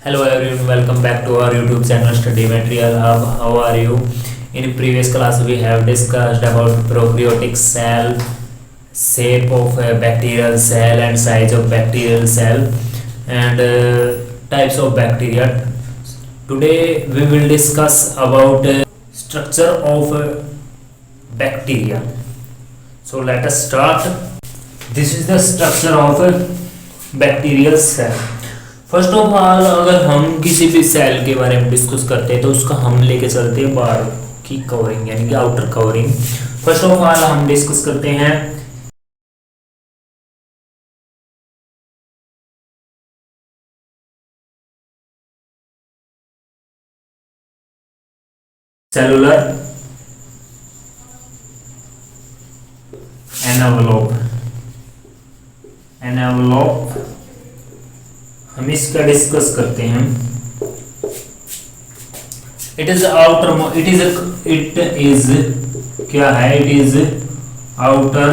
Hello everyone, welcome back to our YouTube channel Study Material Hub. How are you? In previous class we have discussed about prokaryotic cell, shape of a bacterial cell and size of bacterial cell and types of bacteria. Today we will discuss about structure of bacteria. So let us start. This is the structure of a bacterial cell. First of all अगर हम किसी भी cell के बारे में discuss करते हैं तो उसका हम लेके चलते हैं बाहर की कवरिंग यानी कि outer covering. First of all हम डिस्कस करते हैं सेलुलर एनवेलप हम इसका डिस्कस करते हैं. इट इज क्या है? It is outer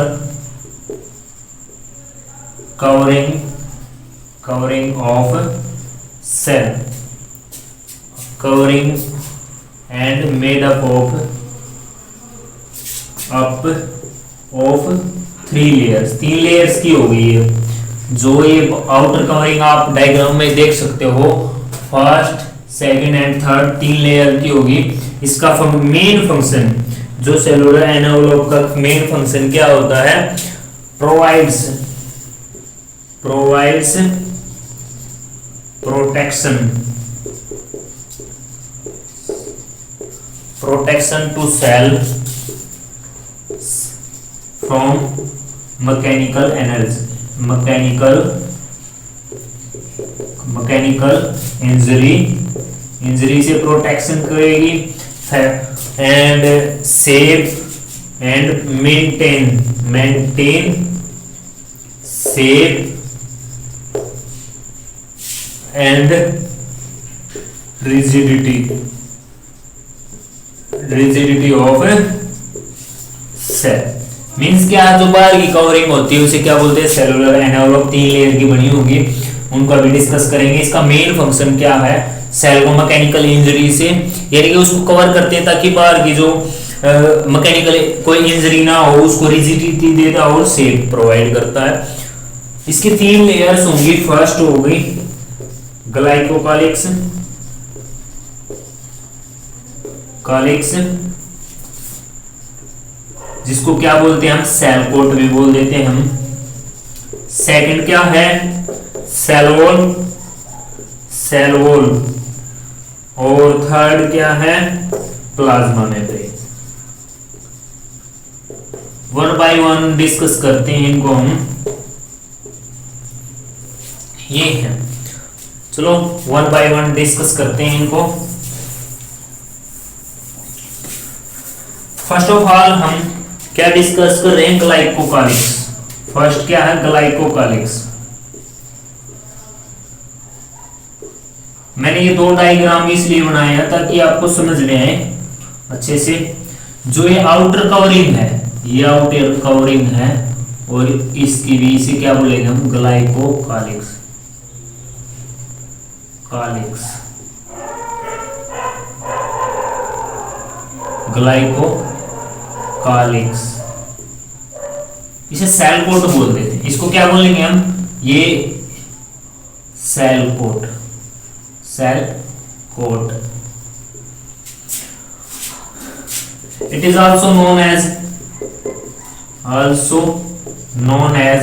covering of cell covering and made up of 3 layers. 3 layers की हो गई है. जो ये आउटर कवरिंग आप डायग्राम में देख सकते हो, first, second and third 3 layer की होगी. इसका मेन फंक्शन, जो सेलुलर एनवेलप का मेन फंक्शन क्या होता है? Provides protection to cell from mechanical injury से प्रोटेक्शन करेगी and save and maintain save and rigidity of cell. Means क्या, जो बाहर की कवरिंग होती है उसे क्या बोलते हैं? Cellular envelope. 3 लेयर की बनी होगी, उनका भी डिस्कस करेंगे. इसका मेन फंक्शन क्या है? सेल को मैकेनिकल इंजरी से यानी कि उसको कवर करते हैं ताकि बाहर की जो मैकेनिकल कोई इंजरी ना हो, उसको रिजिडिटी देता है और शेप प्रोवाइड करता है. इसकी 3 लेयर्स होंगी. फर्स्ट हो गई ग्लाइकोकालिक्स जिसको क्या बोलते हैं हम? सेल कोट भी बोल देते हैं हम. सेकंड क्या है? Cell wall. और थर्ड क्या है? Plasma membrane. One by one discuss करते हैं इनको हम. ये है, चलो वन बाय वन डिस्कस करते हैं इनको. फर्स्ट ऑफ ऑल हम क्या डिस्कस कर रहे हैं? ग्लाइकोकालिक्स. फर्स्ट क्या है? ग्लाइकोकालिक्स. मैंने ये 2 डायग्राम इसलिए बनाए हैं ताकि आपको समझ में आए अच्छे से. जो ये आउटर कवरिंग है, ये आउटर कवरिंग है और इसकी भी, इसे क्या बोलेंगे हम? ग्लाइकोकालिक्स. ग्लाइकोकालिक्स. इसे सेल कोट बोल देते हैं. इसको क्या बोलेंगे हम? ये cell coat. It is also known as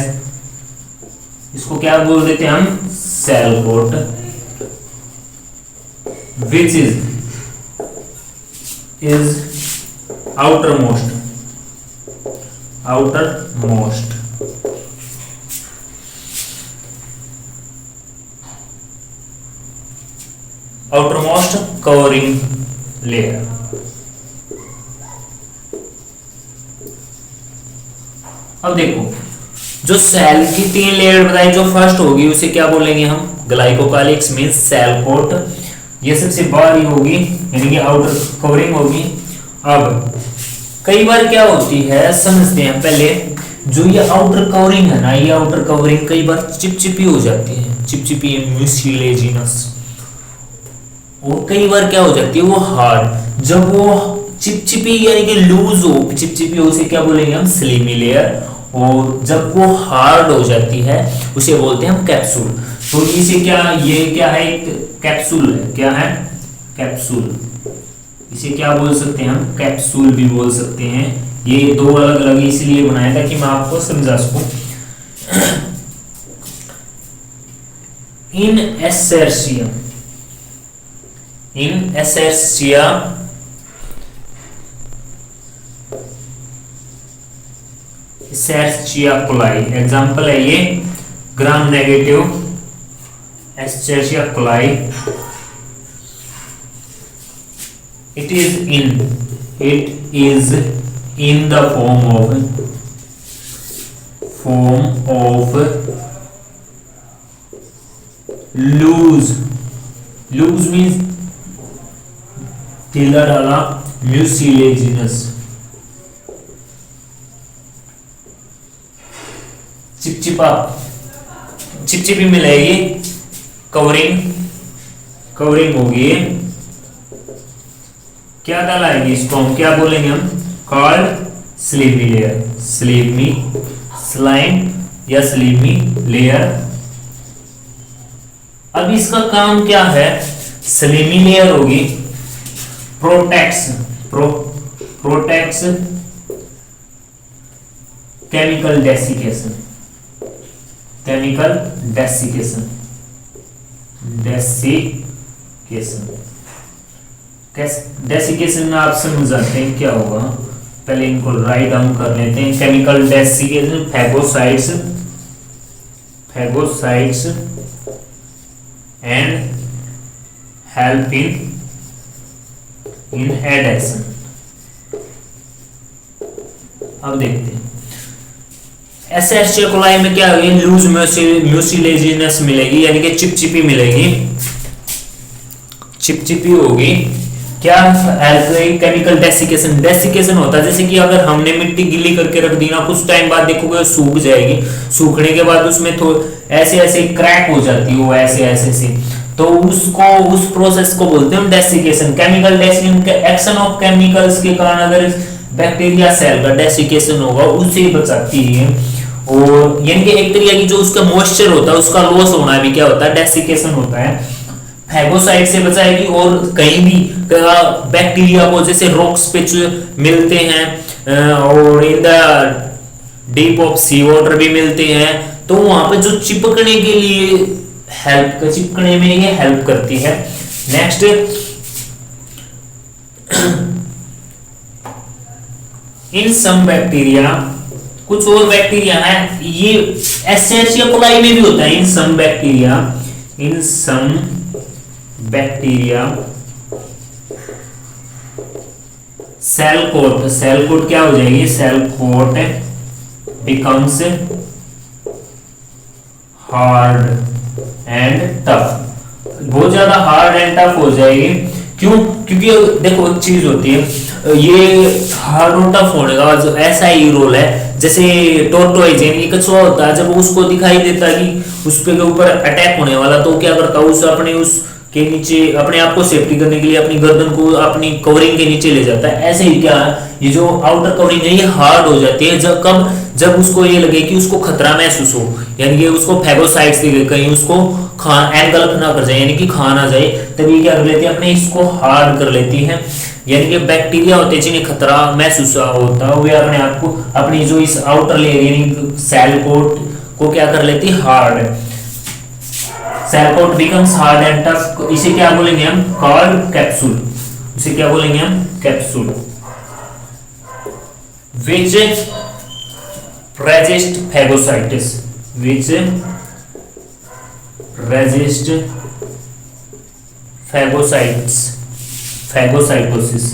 इसको क्या बोल देते हैं हम? Cell coat. Which is outermost covering layer. अब देखो, जो सेल की 3 लेयर बताई, जो फर्स्ट होगी उसे क्या बोलेंगे हम? ग्लाइकोकालिक्स मींस सेल कोट. ये सबसे बाहरी होगी यानी कि आउटर कवरिंग होगी. अब कई बार क्या होती है, समझते हैं पहले. जो ये आउटर कवरिंग है ना, ये आउटर कवरिंग कई बार चिपचिपी हो जाती है, चिपचिपी म्यूसिलेजिनस. और कई बार क्या हो जाती है वो हार्ड। जब वो चिपचिपी यानी कि लूज हो, चिपचिपी हो उसे क्या बोलेंगे हम, स्लिमी लेयर। और जब वो हार्ड हो जाती है उसे बोलते हैं हम कैप्सूल। तो इसे क्या, ये क्या है, एक कैप्सूल है। क्या है, कैप्सूल। इसे क्या बोल सकते हैं हम, कैप्सूल भी बोल सकते हैं। ये दो अलग अलग इसलिए बनाया था कि मैं आपको समझा सकूं। इन एसेर्सिया, इन एसेर्सिया एसेर्सिया कोलाई, एग्जाम्पल है ये gram negative Escherichia coli. It is in the form of loose means ढीला ढाला, mucilaginous, चिपचिपा, चिपचिपी मिलेगी, कवरिंग होगी। क्या कहलाएगी इसको, हम क्या बोलेंगे, हम called slimy layer, slimy slime या स्लीमी लेयर। अब इसका काम क्या है, स्लीमी लेयर होगी, प्रोटेक्ट्स केमिकल डेसिकेशन, डेसिकेशन में आप समझाते हैं क्या होगा, पहले इनको राइट डाउन कर लेते हैं। Chemical desiccation, phagocytes and help in adhesion. अब देखते हैं एसेर्सिया कोलाई में क्या होगी, लूज म्यूसिलेजिनस मिलेगी, यानी कि चिपचिपी मिलेगी, चिपचिपी होगी। क्या केमिकल डेसिकेशन होता है, जैसे कि अगर हमने मिट्टी गिल्ली करके रख दी ना, कुछ टाइम बाद देखोगे सूख जाएगी, सूखने के बाद उसमें ऐसे ऐसे क्रैक हो जाती है वो ऐसे से, तो उसको, उस प्रोसेस को बोलते हैं desiccation. Chemical desiccation, action of chemicals के कारण अगर बैक्टीरिया सेल का डेसिकेशन होगा उसे बचाती है। और यानी कि एक तरीके की जो उसका मॉइस्चर होता है उसका लॉस होना भी क्या होता है, डेसिकेशन होता है। फैगोसाइट से बचाएगी, और कहीं भी बैक्टीरिया को जैसे रॉक्स पे मिलते हैं और in the deep of sea water भी मिलते हैं, तो वहां पे जो चिपकने के लिए चिपकने में ये हेल्प करती है। नेक्स्ट, इन सम बैक्टीरिया, कुछ और बैक्टीरिया है, ये एसेर्सिया कोलाई में भी होता है। In some bacteria cell coat क्या हो जाएगी, cell coat becomes hard and tough, बहुत ज्यादा हार्ड एंड टफ हो जाएगी। क्यों, क्योंकि देखो एक चीज होती है, ये हार्ड और टफ होने का जो ऐसा ही रोल है, जैसे टोर्टोइज यानी कछुआ होता है, जब उसको दिखाई देता है कि उस पे के ऊपर अटैक होने वाला, तो क्या करता है, उस अपने उसके नीचे अपने आप को सेफ्टी करने के लिए अपनी गर्दन को अपनी कवरिंग के नीचे ले जाता है। ऐसे ही क्या ये जो आउटर कवरिंग है ये हार्ड हो जाती है जब उसको ये लगे कि उसको खतरा महसूस हो, यानी कि उसको फैगोसाइट्स दिखे, कहीं उसको एनगल्फ ना कर जाए, यानी कि खा ना जाए, तभी क्या कर लेती है, अपने इसको हार्ड कर लेती है। यानी कि बैक्टीरिया होते हैं जिन्हें खतरा महसूस होता है, वे अपने आप को, अपनी जो इस आउटर लेयर यानी सेल कोट को क्या कर लेती है, hard. Cell coat becomes hard and tough, इसे क्या बोलेंगे हम, कॉल्ड कैप्सूल। इसे क्या बोलेंगे हम, capsule. which resist phagocytosis, which resist phagocytosis।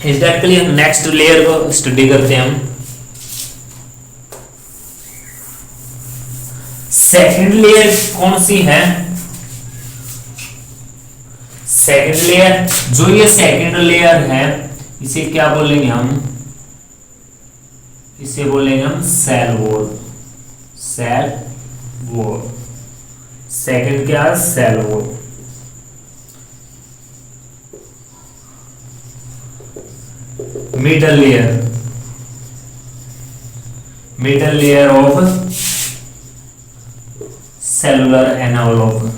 इस डेट के लिए नेक्स्ट लेयर को स्टडी करते हैं हम। सेकंड लेयर कौन सी है, सेकंड लेयर, जो ये सेकंड लेयर है इसे क्या बोलेंगे हम, इसे बोलेंगे हम cell wall, cell wall. Second क्या है, cell wall. Middle layer, middle layer of cellular envelope,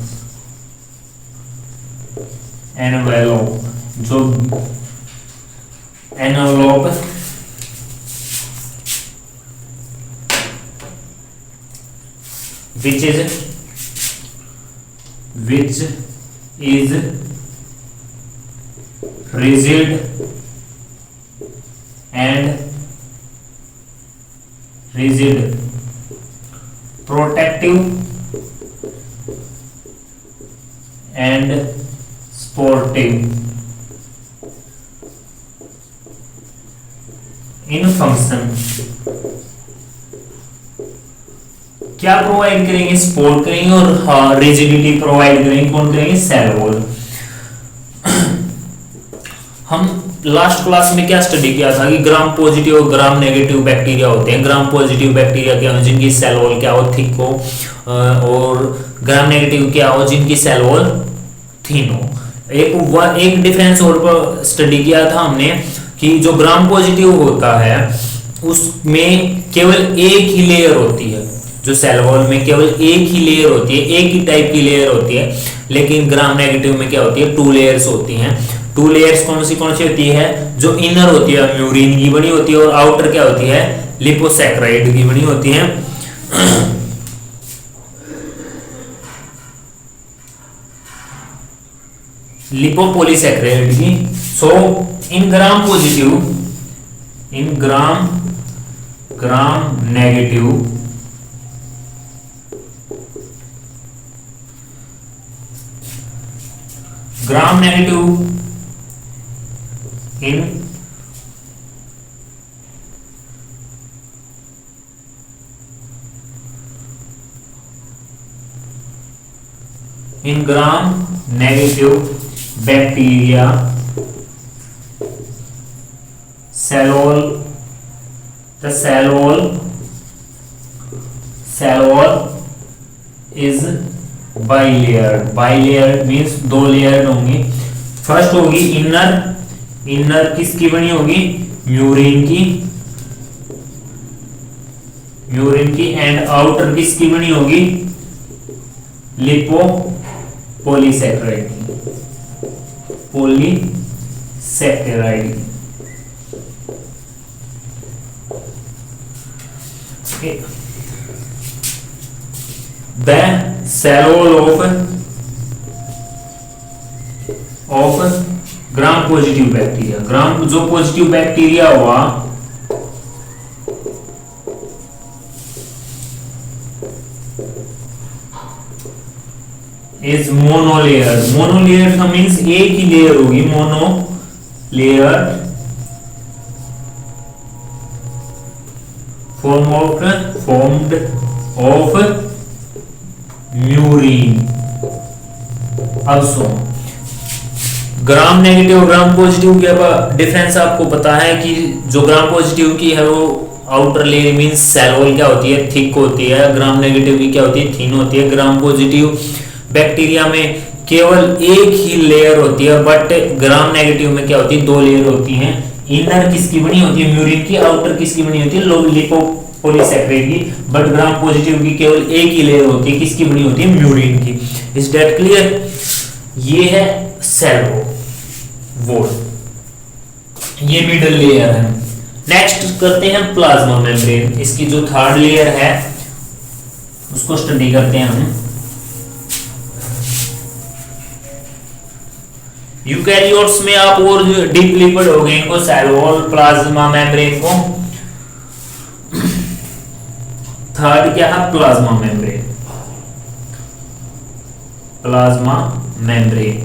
envelope, जो envelope which is rigid and rigid, protective and sportive in function। क्या प्रोवाइड करेंगे, सपोर्ट करेंगे और रिजिडिटी प्रोवाइड करेंगे। कौन करेंगे, सेल वॉल। हम लास्ट क्लास में क्या स्टडी किया था कि ग्राम पॉजिटिव और ग्राम नेगेटिव बैक्टीरिया होते हैं। ग्राम पॉजिटिव बैक्टीरिया क्या हो, जिनकी सेल वॉल क्या हो, थिक हो, और ग्राम नेगेटिव क्या हो, जिनकी सेल वॉल थिन हो। एक डिफरेंस और पर स्टडी किया था हमने कि जो ग्राम पॉजिटिव होता है उसमें केवल एक ही लेयर होती है, जो सेल वॉल में केवल एक ही लेयर होती है, एक ही टाइप की लेयर होती है। लेकिन ग्राम नेगेटिव में क्या होती है, 2 लेयर्स होती हैं। 2 लेयर्स कौन सी होती है, जो इनर होती है म्यूरिन की बनी होती है और आउटर क्या होती है, लिपोसैकेराइड की बनी होती है। लिपोपॉलीसैकेराइड की। So in gram positive, in gram negative gram negative in gram negative bacteria cell wall, the cell wall is bilayered। bilayered means 2 layer होंगी। फर्स्ट होगी इनर किसकी बनी होगी, म्यूरिन की एंड आउटर किसकी बनी होगी, लिपोपॉलीसैकेराइड की, पॉलीसैकेराइड की। The cell wall of gram positive bacteria, gram जो पॉजिटिव बैक्टीरिया हुआ इज मोनोलेयर। मोनोलेयर का मीन्स एक ही लेयर होगी, मोनोलेयर formed of म्यूरिन। अब सुनो, ग्राम नेगेटिव ग्राम पॉजिटिव के डिफरेंस आपको पता है कि जो ग्राम पॉजिटिव की है वो outer layer means cell wall क्या होती है, थिक होती है। ग्राम नेगेटिव की क्या होती है, थिन होती है। ग्राम पॉजिटिव बैक्टीरिया में केवल एक ही लेयर होती है, बट ग्राम नेगेटिव में क्या होती है, 2 लेयर होती हैं। इनर किसकी बनी होती है, म्यूरिन की, आउटर किसकी बनी होती है, लिपोपॉलीसैकेराइड की। बट ग्राम पॉजिटिव की केवल एक ही लेयर होती है, किसकी बनी होती है, म्यूरिन की। Is that clear? ये है सेल वॉल, ये मिडल लेयर है। नेक्स्ट करते हैं प्लाज्मा मेम्ब्रेन। इसकी जो थर्ड लेयर है उसको स्टडी करते हैं हम। यूकैरियोट्स में आप और डीपली पढ़ोगे इनको, सेल वॉल, प्लाज्मा मेम्ब्रेन को। थर्ड क्या है, plasma membrane. Plasma membrane,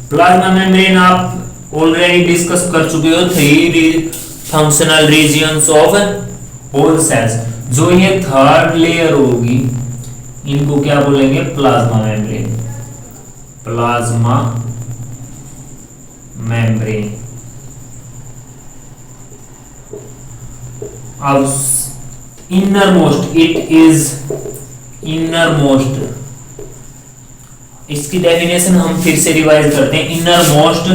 plasma membrane आप ऑलरेडी डिस्कस कर चुके हो। 3 functional regions of all cells. जो ये थर्ड लेयर होगी इनको क्या बोलेंगे, प्लाज्मा मेम्ब्रेन। Plasma membrane. अब innermost, it is innermost, इसकी डेफिनेशन हम फिर से रिवाइज करते हैं. innermost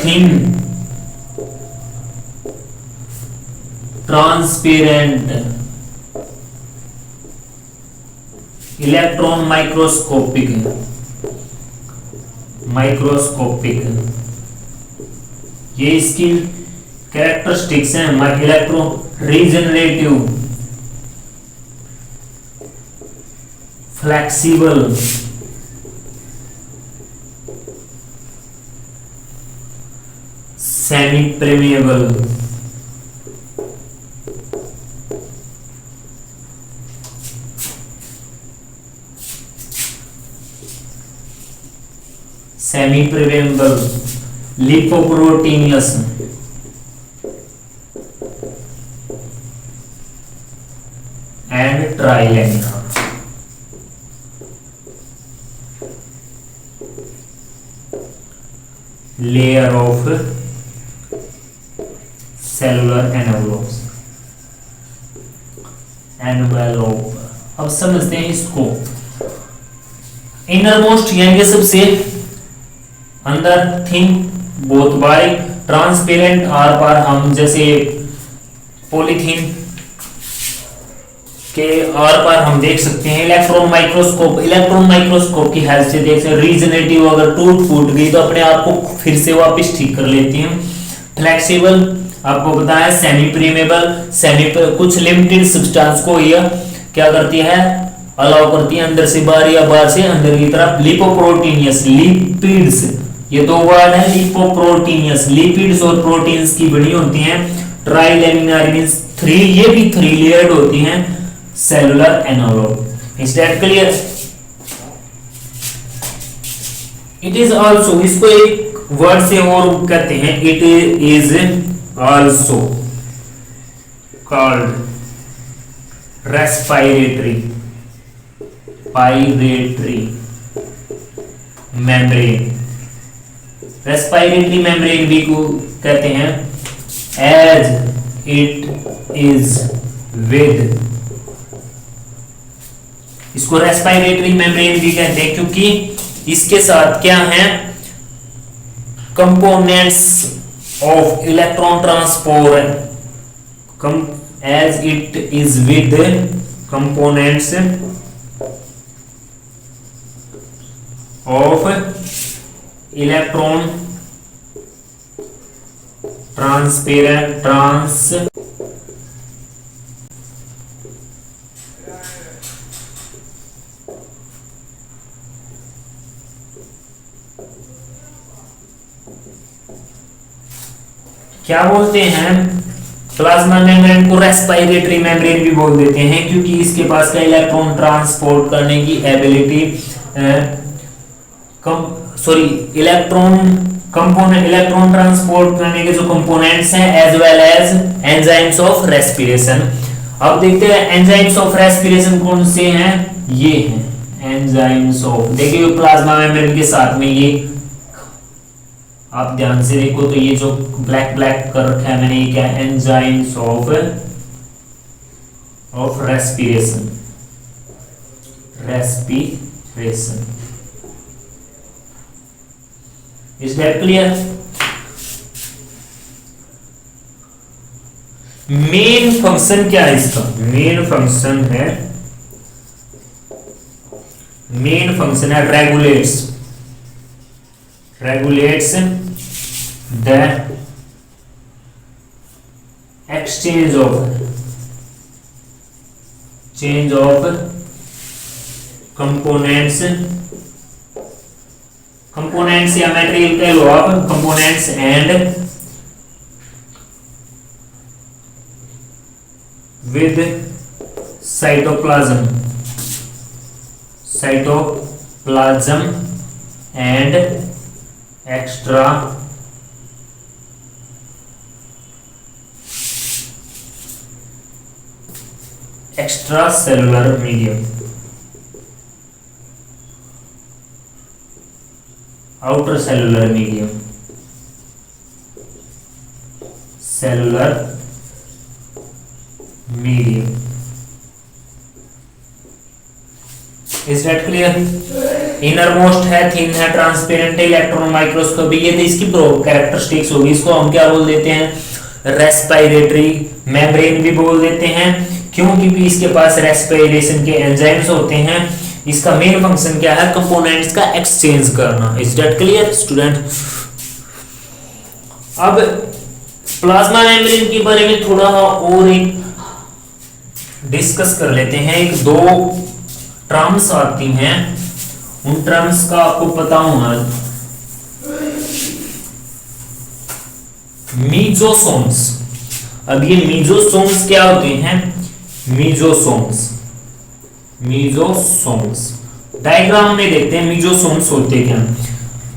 thin transparent electron microscopic ये इसकी कैरेक्टरिस्टिक्स हैं. Electron regenerative, flexible, semi permeable, लिपोप्रोटीनियस, and trilaminar. Layer of cellular envelope. अब समझते हैं इसको. इनरमोस्ट यानी सबसे अंदर, थिन बोथ बाय, ट्रांसपेरेंट आर पार. हम जैसे पॉलीथीन के आर पार हम देख सकते हैं. इलेक्ट्रॉन माइक्रोस्कोप की हेल्प से देख सकते हैं. रीजनरेटिव, अगर टूट फूट गई तो अपने आप को फिर से वापस ठीक कर लेती हैं. फ्लेक्सिबल आपको बताया. सेमी प्रीमेबल, कुछ लिमिटेड सब्सटेंस को यह क्या करती है, अलाउ करती है अंदर से बाहर या बाहर से अंदर की तरफ. लिपोप्रोटीनियस, लिपिड्स, ये दो वर्ड है. लिपोप्रोटीनियस, लिपिड्स और प्रोटीन्स की बनी होती हैं. ट्राइलेमिनार मींस थ्री, ये भी थ्री लेयर्ड होती हैं. Cellular envelope. Is that clear? It is also, इसको एक वर्ड से और कहते हैं. It is also called respiratory membrane. Respiratory membrane भी को कहते हैं. एज इट इज विद, इसको रेस्पिरेटरी मेम्ब्रेन भी कहते हैं क्योंकि इसके साथ क्या है, components of electron transport. As it is with components of electron trans क्या बोलते हैं, प्लाज्मा मेम्ब्रेन को रेस्पिरेटरी मेम्ब्रेन भी बोल देते हैं क्योंकि इसके पास का इलेक्ट्रॉन ट्रांसपोर्ट करने की एबिलिटी, इलेक्ट्रॉन ट्रांसपोर्ट करने के जो कंपोनेंट्स हैं as well as enzymes of respiration. अब देखते हैं एंजाइम्स ऑफ रेस्पिरेशन कौन से हैं. ये हैं एंजाइम्स ऑफ, देखिए प्लाज्मा मेम्ब्रेन के साथ में ये आप ध्यान से देखो तो ये जो ब्लैक कर रखा है मैंने, ये क्या है, enzymes of respiration. Is that clear? Main function क्या है इसका? मेन फंक्शन है regulates the exchange of components या मटेरियल कह लो आप, components and with cytoplasm and extracellular medium. Outer cellular medium, cellular medium. Is that clear? Inner most है, thin है, transparent है, इलेक्ट्रॉन माइक्रोस्कोपी, ये इसकी कैरेक्टरिस्टिक्स होगी। इसको हम क्या बोल देते हैं? रेस्पिरेटरी मेम्ब्रेन भी बोल देते हैं। क्यों? क्योंकि इसके पास रेस्पिरेशन के एंजाइम्स होते हैं। इसका मेन फंक्शन क्या है? कंपोनेंट्स का एक्सचेंज करना। Is that clear student? अब प्लाज्मा मेम्ब्रेन के बारे में थोड़ा और एक डिस्कस कर लेते हैं। एक दो टर्म्स आती हैं, उन टर्म्स का आपको पता होना। मीजोसोम्स। अब ये मीजोसोम्स क्या होते हैं? मीजोसोम्स, मीजोसोम्स डायग्राम में देखते हैं मीजोसोम्स होते क्या।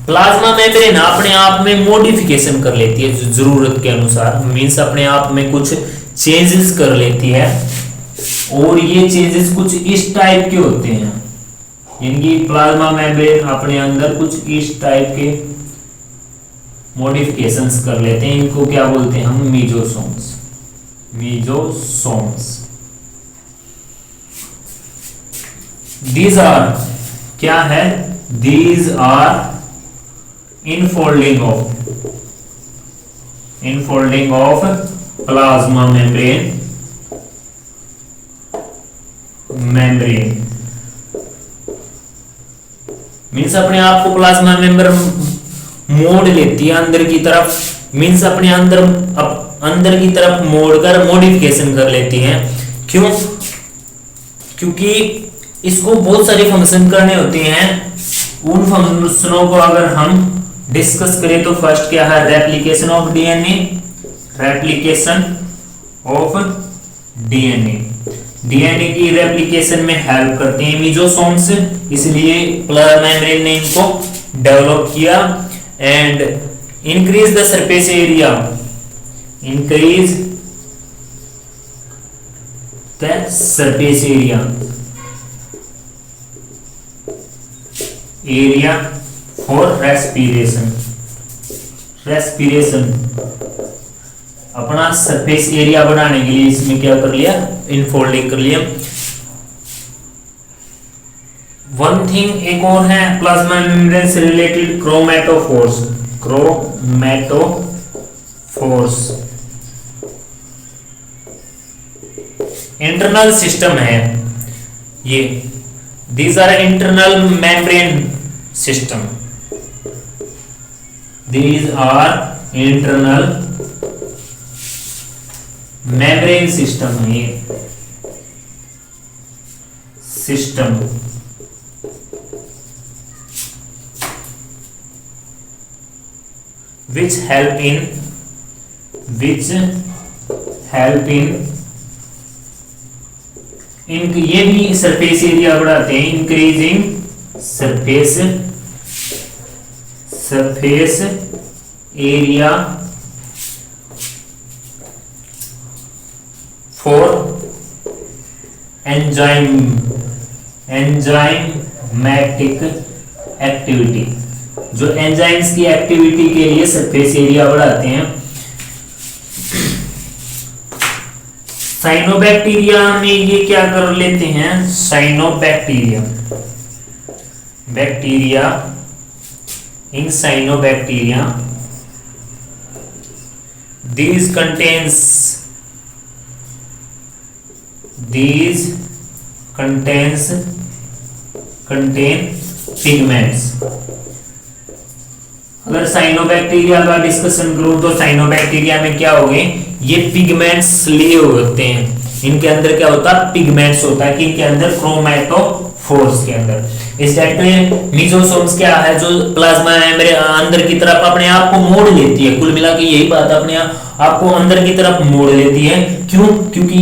प्लाज्मा मेम्ब्रेन अपने आप में मॉडिफिकेशन कर लेती है जरूरत के अनुसार, मींस अपने आप में कुछ चेंजेस कर लेती है, और ये चेंजेस कुछ इस टाइप के होते हैं। यानी प्लाज्मा मेम्ब्रेन अपने अंदर कुछ इस टाइप के मॉडिफिकेशंस कर लेते हैं। इनको क्या बोलते हैं हम? मीजोसोम्स, मीजोसोम्स। दीज आर क्या है? These are infolding of plasma membrane, means अपने आप को प्लाज्मा मेम्ब्रेन मोड़ लेती है अंदर की तरफ, मीन्स अपने अंदर की तरफ मोड़कर मॉडिफिकेशन कर लेती है। क्यों? क्योंकि इसको बहुत सारे फंक्शन करने होते हैं। उन फंक्शनों को अगर हम डिस्कस करें तो फर्स्ट क्या है? Replication of DNA, replication of DNA, DNA की रेप्लिकेशन में हेल्प करते हैं मीजोसोम्स, इसलिए प्लाज्मा मेम्ब्रेन ने इनको डेवलप किया। And increase the surface area, increase the surface area, area for respiration, respiration अपना सरफेस एरिया बढ़ाने के लिए इसमें क्या कर लिया? इनफोल्डिंग कर लिया। वन थिंग एक और है प्लाज्मा मेम्ब्रेन से related, chromatophores, chromatophores internal system है ये। These are internal membrane system, these are internal membrane system है ये सिस्टम। which help in ये भी सरफेस एरिया बढ़ाते हैं, increasing surface area for enzymatic activity, जो एंजाइम्स की एक्टिविटी के लिए सरफेस एरिया बढ़ाते हैं। साइनोबैक्टीरिया में ये क्या कर लेते हैं? Cyanobacteria, bacteria in cyanobacteria, these contain pigments। अगर साइनोबैक्टीरिया का डिस्कशन करूं तो साइनोबैक्टीरिया में क्या हो गए? ये पिगमेंट्स लिए होते हैं। इनके अंदर क्या होता है? पिगमेंट्स होता है कि इनके अंदर क्रोमैटोफोर्स के अंदर। इस टाइप में मीजोसोम्स क्या है? जो प्लाज्मा मेम्ब्रेन अंदर की तरफ अपने आप को मोड़ लेती है। कुल मिला के यही बात, अपने आप को अंदर की तरफ मोड़ लेती है। क्यों? क्योंकि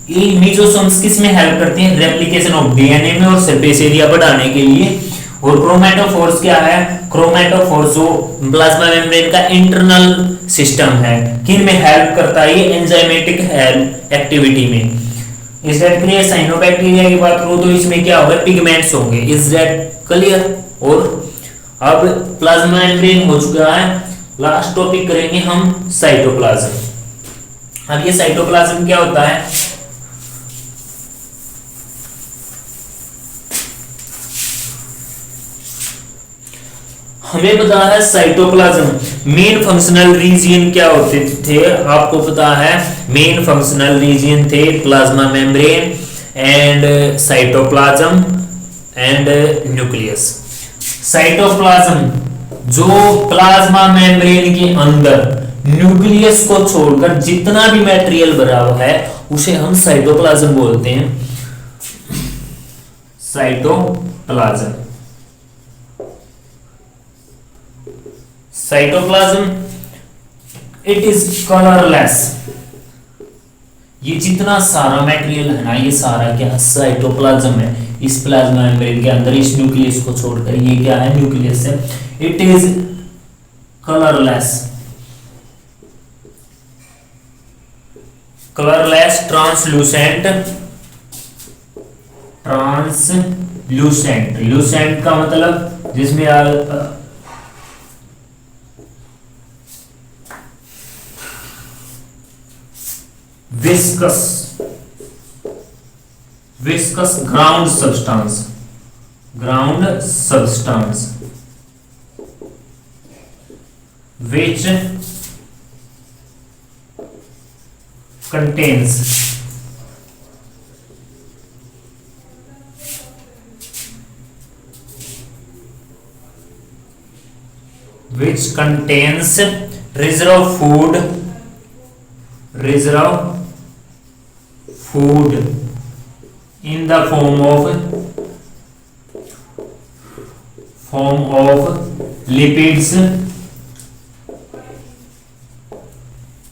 ये मीजोसोम्स किस में हेल्प करते हैं? रेप्लिकेशन ऑफ डीएनए में और सरफेस एरिया बढ़ाने के लिए। और क्रोमैटोफोर्स क्या है? क्रोमैटोफोर्स जो प्लाज्मा मेम्ब्रेन का इंटरनल सिस्टम है, किन में हेल्प करता है? ये एंजाइमेटिक एक्टिविटी में। Is that clear? साइनोबैक्टीरिया की बात करूं तो इसमें क्या होगा? पिगमेंट्स होंगे। Is that clear? और अब प्लाज्मा मेम्ब्रेन हो चुका है, लास्ट टॉपिक करेंगे हम साइटोप्लाज्म। अब ये साइटोप्लाज्म क्या होता है? हमें पता है साइटोप्लाज्म मेन फंक्शनल रीजन क्या होते थे, आपको पता है मेन फंक्शनल रीजन थे plasma membrane and cytoplasm and nucleus. Cytoplasm जो प्लाज्मा मेम्ब्रेन के अंदर न्यूक्लियस को छोड़कर जितना भी मटेरियल भरा हुआ है उसे हम साइटोप्लाज्म बोलते हैं। Cytoplasm it is colourless. ये जितना सारा मटेरियल है ना, ये सारा क्या साइटोप्लाज्म है। इस प्लाज्मा मेम्ब्रेन के अंदर इस न्यूक्लियस को छोड़कर ये क्या है, न्यूक्लियस है। It is colourless, colourless, translucent, translucent, Lucent का मतलब जिसमें viscous, viscous ground substance, ground substance which contains reserve food in the form of lipids,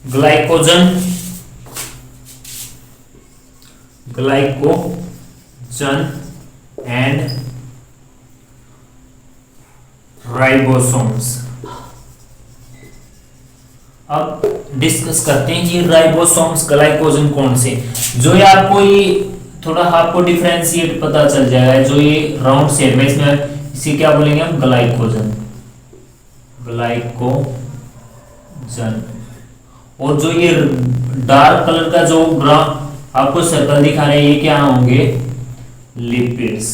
glycogen and ribosomes। अब डिस्कस करते हैं कि राइबोसोम्स, ग्लाइकोजन कौन से। जो ये आपको ये थोड़ा आपको डिफरेंशिएट पता चल जाएगा। जो ये राउंड शेप में, इसमें इसे क्या बोलेंगे हम, ग्लाइकोजन, ग्लाइकोजन। और जो ये डार्क कलर का जो आपको सर्कल दिखा रहे हैं, ये क्या होंगे, लिपिड्स।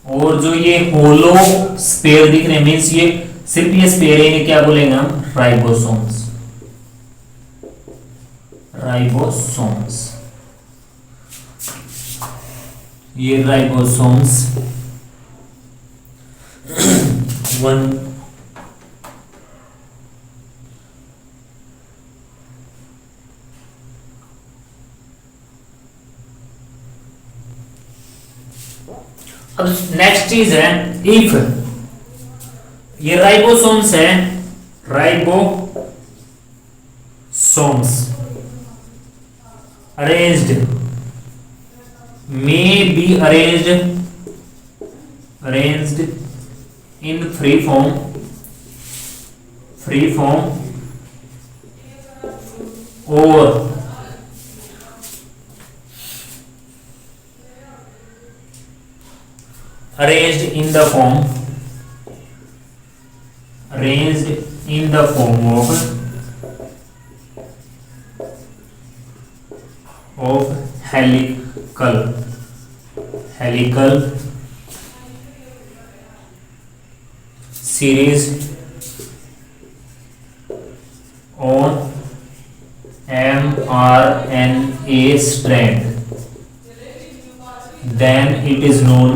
और जो ये होलो स्पेयर दिख रहे हैं, मींस ये सिर्फ ये स्पेयर है, क्या बोलेंगे हम, राइबोसोम्स, राइबोसोम्स। ये राइबोसोम्स वन अब नेक्स्ट चीज है इफ ये राइबोसोम्स है, ribosomes arranged may be arranged in free form or arranged in the form of helical series on mRNA strand, then it is known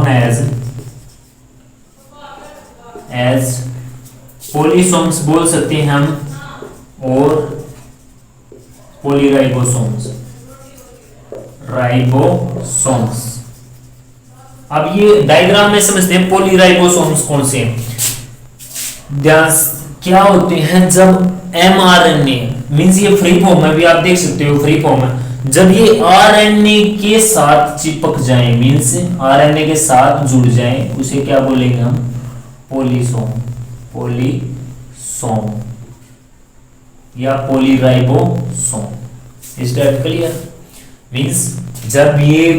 as पोलीसोम्स बोल सकते हैं हम, और पोलीराइबोसोम्स, राइबोसोम्स। अब ये डायग्राम में समझते हैं पोलीराइबोसोम्स कौन से हैं। क्या होते हैं, जब एमआरएनए मींस ये फ्री फॉर्म में भी आप देख सकते हो, फ्री फॉर्म में जब ये आरएनए के साथ चिपक जाए, मींस आरएनए के साथ जुड़ जाए, उसे क्या बोलेंगे हम, पोलीसोम, पोलीसोम या polyribosome. Is that clear? Means जब ये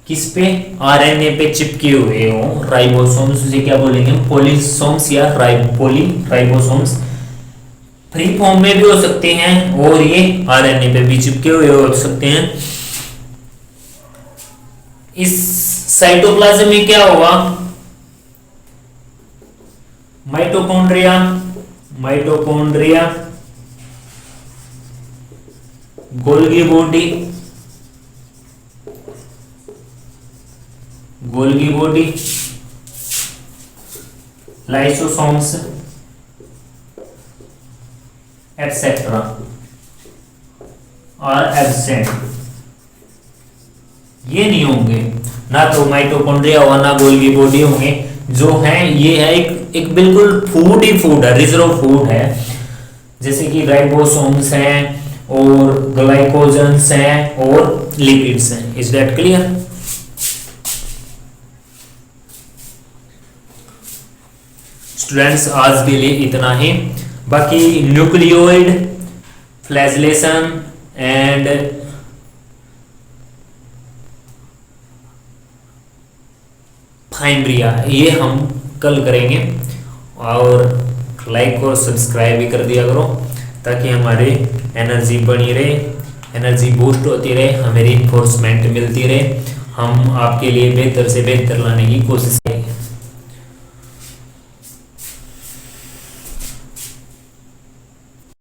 किस पे, आरएनए पे चिपके हुए हो, राइबोसोम्स उसे क्या बोलेंगे, पॉलीसोम्स या राइबोसोम्स फ्री फॉर्म में भी हो सकते हैं और ये आरएनए पे भी चिपके हुए हो सकते हैं। इस साइटोप्लाज्म में क्या होगा, mitochondria, Golgi body, lysosomes etcetera और एब्सेंट। ये नहीं होंगे, ना तो माइटोकॉन्ड्रिया होगा ना गोल्गी बॉडी होंगे। जो है ये है एक बिल्कुल फूड है, रिजर्व फूड है, जैसे कि राइबोसोम्स हैं और ग्लाइकोजन्स हैं और लिपिड्स हैं। Is that clear? स्टूडेंट्स आज के लिए इतना ही। बाकी न्यूक्लियोइड, फ्लैजिलेशन एंड फाइम्ब्रिया ये हम कल करेंगे। और लाइक और सब्सक्राइब भी कर दिया करो ताकि हमारी एनर्जी बनी रहे, एनर्जी बूस्ट होती रहे, हमें रिइंफोर्समेंट मिलती रहे, हम आपके लिए बेहतर से बेहतर लाने की कोशिश